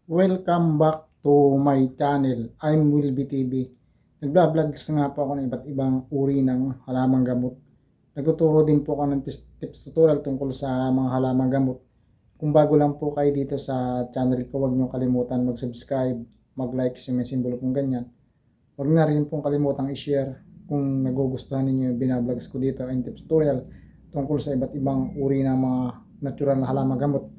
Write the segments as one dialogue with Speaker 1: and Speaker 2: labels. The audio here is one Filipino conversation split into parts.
Speaker 1: Welcome back to my channel. I'm Wilby TV. Nagba-vlogs nga po ako ng iba't ibang uri ng halamang gamot. Nagtuturo din po ako ng tips tutorial tungkol sa mga halamang gamot. Kung bago lang po kayo dito sa channel ko, huwag niyo kalimutan mag-subscribe, mag-like yung may simbolo pong ganyan. Huwag na rin pong kalimutan i-share kung nagugustuhan ninyo yung binavlogs ko dito ang tips tutorial tungkol sa iba't ibang uri ng mga natural na halamang gamot.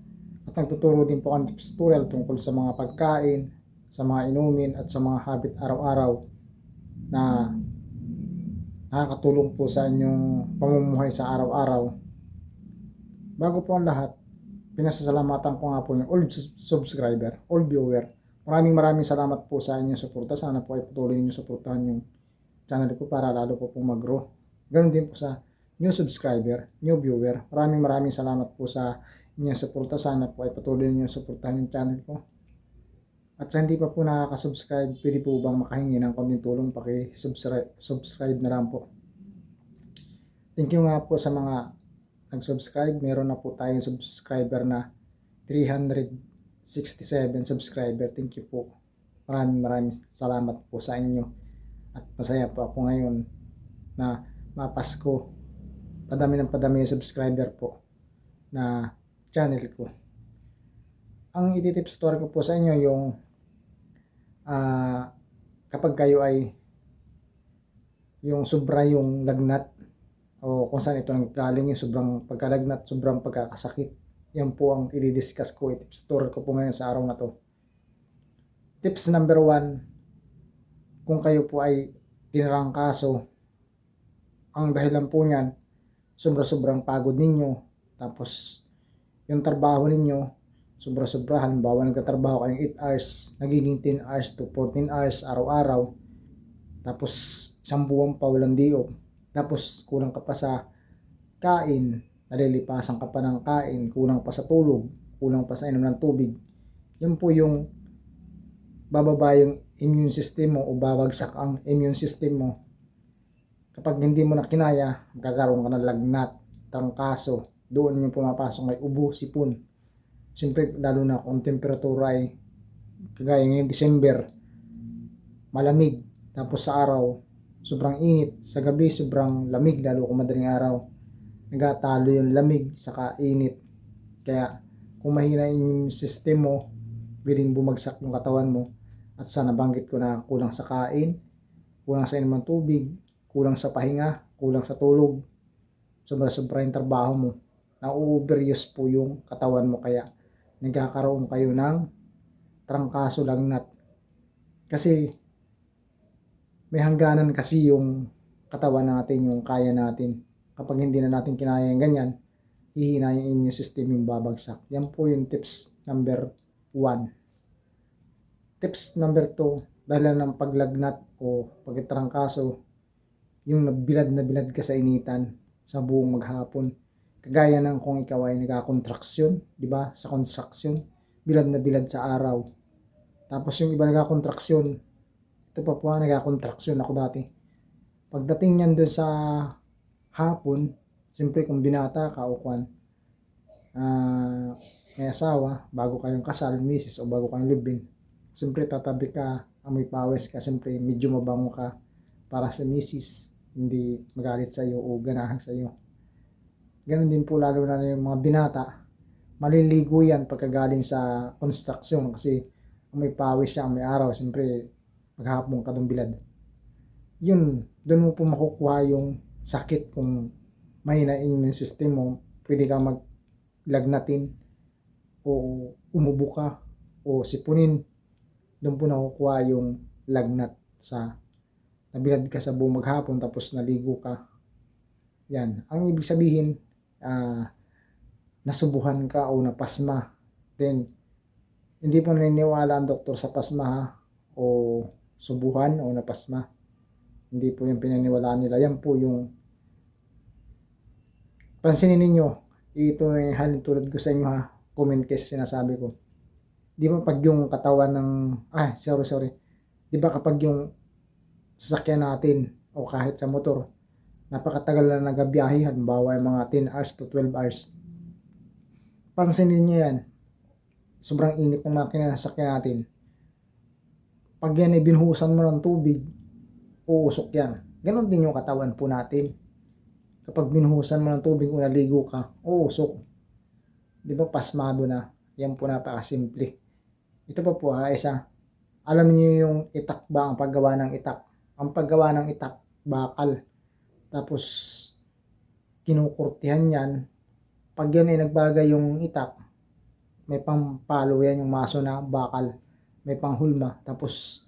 Speaker 1: At nagtuturo din po ang tips tutorial tungkol sa mga pagkain, sa mga inumin at sa mga habit araw-araw na nakakatulong po sa inyong pamumuhay sa araw-araw. Bago po ang lahat, pinasasalamatan ko nga po yung old subscriber, old viewer. Maraming salamat po sa inyong suporta. Sana po ay patuloy niyo suportahan yung channel ko para lalo po pong mag-grow. Ganun din po sa new subscriber, new viewer. Maraming salamat po sa inyong suporta. Sana po ay patuloy niyo suportahan yung channel ko. At sa hindi pa po nakaka-subscribe, pwede po bang makahingi ng konting tulong, paki-subscribe na lang po. Thank you nga po sa mga nag-subscribe. Meron na po tayong subscriber na 367 subscriber. Thank you po. Maraming salamat po sa inyo. At masaya po ako ngayon na mapasko. Padami yung subscriber po na channel ko. Ang ititips story ko po sa inyo yung kapag kayo ay yung sobra yung lagnat o kung saan ito nanggaling yung sobrang pagkalagnat, sobrang pagkakasakit. Yan po ang i-discuss ko, i-tips story ko po ngayon sa araw na to. Tips number 1, kung kayo po ay tinarangkaso, ang dahilan po niyan, sobrang pagod ninyo, tapos yung trabaho ninyo, sobra, halimbawa nagtatrabaho kayong 8 hours, nagiging 10 hours to 14 hours araw-araw, tapos isang buwan pa walang diop, tapos kulang ka pa sa kain, nalilipasan ka pa ng kain, kulang pa sa tulog, kulang pa sa inom ng tubig. Yan po yung bababa yung immune system mo o babagsak ang immune system mo. Kapag hindi mo na kinaya, magkakaroon ka ng lagnat, trangkaso, doon yung pumapasok ay ubo, sipon. Siyempre, lalo na kung temperatura ay kagaya ngayong December, malamig. Tapos sa araw, sobrang init. Sa gabi, sobrang lamig, lalo kung madaling araw. Nagatalo yung lamig sa init. Kaya, kung mahina yung system mo, pwedeng bumagsak yung katawan mo. At sa nabanggit ko na kulang sa kain, kulang sa inom ng tubig, kulang sa pahinga, kulang sa tulog, sobra yung trabaho mo. Na-overuse po yung katawan mo, kaya nagkakaroon kayo ng trangkaso, lagnat. Kasi may hangganan kasi yung katawan natin, yung kaya natin. Kapag hindi na natin kinaya yung ganyan, hihina yung immune system, yung babagsak. Yan po yung tips number 1. Tips number 2, dahil ng paglagnat o pagtrangkaso, yung bilad ka sa initan sa buong maghapon. Kagaya ng kung ikaw ay nagkakontraksyon, di ba? Sa construction, bilad sa araw. Tapos yung iba nagkakontraksyon, ito pa po nagkakontraksyon ako dati. Pagdating niyan doon sa hapon, siyempre kung binata ka o kwan, may asawa, bago kayong kasal, misis o bago kayong libing, siyempre tatabi ka, amoy pawis ka, siyempre medyo mabango ka para sa misis, hindi magalit sa iyo o ganahan sa iyo. Ganun din po lalo na yung mga binata, maliligo yan pagkagaling sa construction kasi may pawis siya, may araw, siyempre maghapon ka bilad. Yun, doon mo po makukuha yung sakit kung mahina immune system mo, pwede ka maglagnatin o umubo ka o sipunin. Doon po nakukuha yung lagnat sa nabilad ka sa buong maghapon tapos naligo ka. Yan, ang ibig sabihin, nasubuhan ka o napasma. Then, hindi po naniniwala ang doktor sa pasma ha, o subuhan o napasma. Hindi po yung pinaniwalaan nila. Yan po yung pansinin ninyo. Ito yung halin tulad ko sa inyo ha. Comment kayo sa sinasabi ko. Di ba pag yung katawan ng sorry. Di ba kapag yung sasakyan natin o kahit sa motor, napakatagal na nagabiyahe, halimbawa yung mga 10 hours to 12 hours. Pansinin niyo yan. sobrang init ng makina na sasakyan natin, pag yan ay binuhusan mo ng tubig, uusok yan. Ganon din yung katawan po natin. Kapag binuhusan mo ng tubig o naligo ka, uusok. Di ba pasmado na? Yan po napakasimple. Ito pa po isa. Alam niyo yung itak ba ang paggawa ng itak? Ang paggawa ng itak, bakal. Tapos kinukurtihan yan. Pag yan ay nagbagay yung itak, may pampalo yan yung maso na bakal. May panghulma. Tapos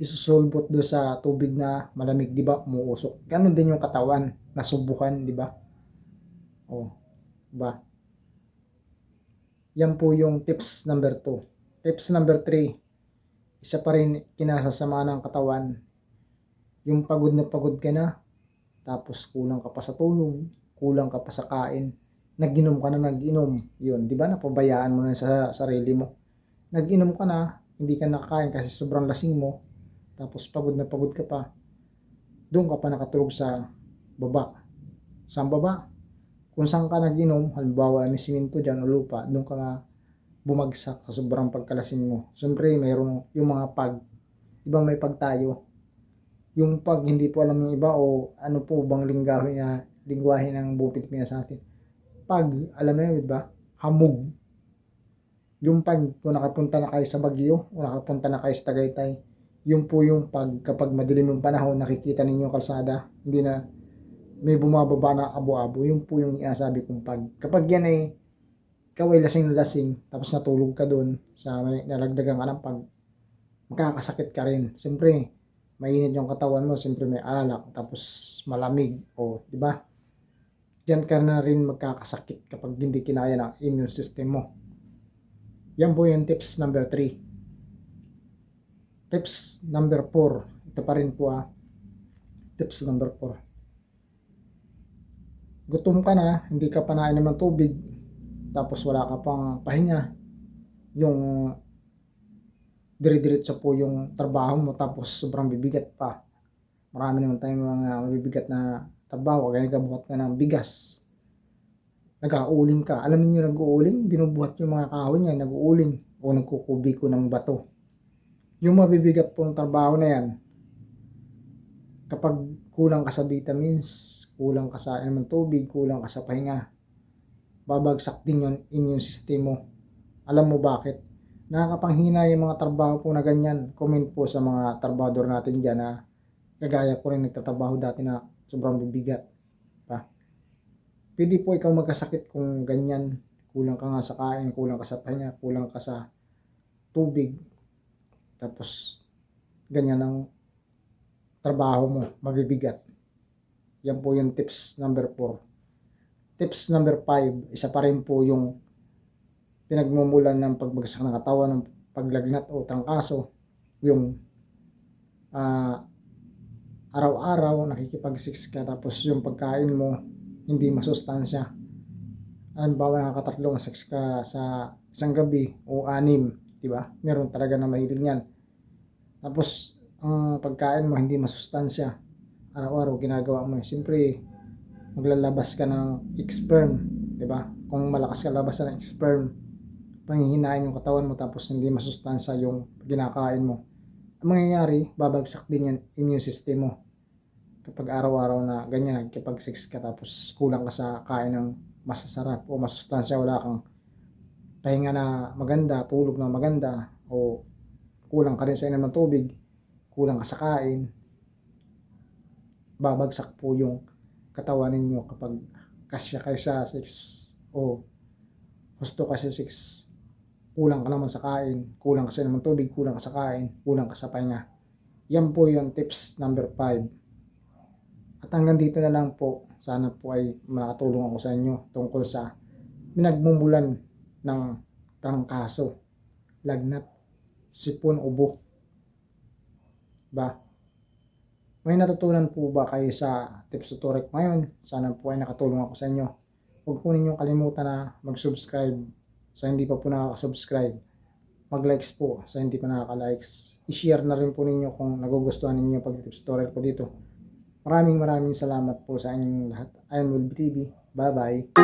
Speaker 1: isusulbot do sa tubig na malamig, di ba? Umuusok. Ganon din yung katawan, nasubukan, di ba? Oh, ba? Yan po yung tips number 2. Tips number 3, isa pa rin kinasasama ng katawan. Yung pagod na pagod ka na, tapos kulang ka pa sa tulog, kulang ka pa sa kain, nag-inom ka na nag-inom, yun, di ba? Napabayaan mo na sa sarili mo. Nag-inom ka na, hindi ka nakakain kasi sobrang lasing mo, tapos pagod na pagod ka pa, doon ka pa nakatulog sa baba. Sa baba, kung saan ka nag-inom, halimbawa may simento dyan o lupa, doon ka na bumagsak sa sobrang pagkalasing mo. Siyempre, mayroon yung mga pag, ibang may pag tayo. Yung pag, hindi po alam yung iba o ano po bang lingwahe ng buong Pilipinas sa atin. Pag, alam mo yun, diba? Hamog. Yung pag, kung nakapunta na kayo sa Baguio o nakapunta na kayo sa Tagaytay, yun po yung pag, kapag madilim yung panahon, nakikita ninyo kalsada, hindi na may bumababa na abo-abo, yun po yung inasabi kong pag. Kapag yan ay ikaw ay lasing-lasing, tapos natulog ka doon sa may nalagdagan ka ng pag, makakasakit ka rin. Siyempre, mainit yung katawan mo, siyempre may alak, tapos malamig, o, di ba? Diyan ka na rin magkakasakit kapag hindi kinaya ng immune system mo. Yan po yung tips number 3. Tips number 4. Ito pa rin po Tips number 4. Gutom ka na, hindi ka pa nainom ng tubig, tapos wala ka pang pahinga. Yung dire-diretso po yung trabaho mo, tapos sobrang bibigat pa. Marami naman tayong mga mabibigat na trabaho, kaya nagbuhat ka ng bigas. Nag-uuling ka. Alam niyo nag-uuling? Binubuhat yung mga kahoy niya, nag-uuling o nagkukubiko ng bato. Yung mabibigat pong trabaho na yan, kapag kulang ka sa vitamins, kulang ka sa inom ng tubig, kulang ka sa pahinga, babagsak din yung immune system mo. Alam mo bakit? Nakakapanghina yung mga trabaho po na ganyan. Comment po sa mga trabahador natin dyan na kagaya ko rin nagtatrabaho dati na sobrang bibigat. Pwede po ikaw magkasakit kung ganyan. Kulang ka nga sa kain, kulang ka sa pahinga, kulang ka sa tubig. Tapos, ganyan ang trabaho mo, mabibigat. Yan po yung tips number 4. Tips number 5, isa pa rin po yung pinagmumulan ng pagbagsak ng katawan, ng paglagnat o trangkaso. Yung araw-araw nakikipag-sex ka, tapos yung pagkain mo hindi masustansya. Halimbawa nakakatatlong sex ka sa isang gabi o 6, di ba? Meron talaga na mahilig yan. Tapos ang pagkain mo hindi masustansya, araw-araw ginagawa mo, siyempre maglalabas ka ng sperm, di ba? Kung malakas ka labasan ng sperm, panghihinain yung katawan mo, tapos hindi masustansya yung ginakain mo, ang mangyayari, babagsak din yung immune system mo. Kapag araw-araw na ganyan, nagkipag-sex ka, tapos kulang ka sa kain ng masasarap o masustansya, wala kang pahinga na maganda, tulog na maganda, o kulang ka rin sa inom ng tubig, kulang ka sa kain, babagsak po yung katawan ninyo kapag kasya kayo sa sex o gusto ka sa sex. Kulang ka naman sa kain, kulang ka sa inom ng tubig, kulang ka sa kain, kulang ka sa pahinga. Yan po yung tips number 5. At hanggang dito na lang po. Sana po ay makatulong ako sa inyo tungkol sa pinagmumulan ng trangkaso, lagnat, sipon, ubo. Ba? May natutunan po ba kayo sa tips tutorial ngayon? Sana po ay nakatulong ako sa inyo. Huwag po ninyong kalimutan na mag-subscribe sa hindi pa po nakaka-subscribe. Mag-likes po sa hindi pa nakaka-likes. I-share na rin po ninyo kung nagugustuhan ninyo pag-tips tutorial ko dito. Maraming salamat po sa inyong lahat. I am Will TV. Bye-bye.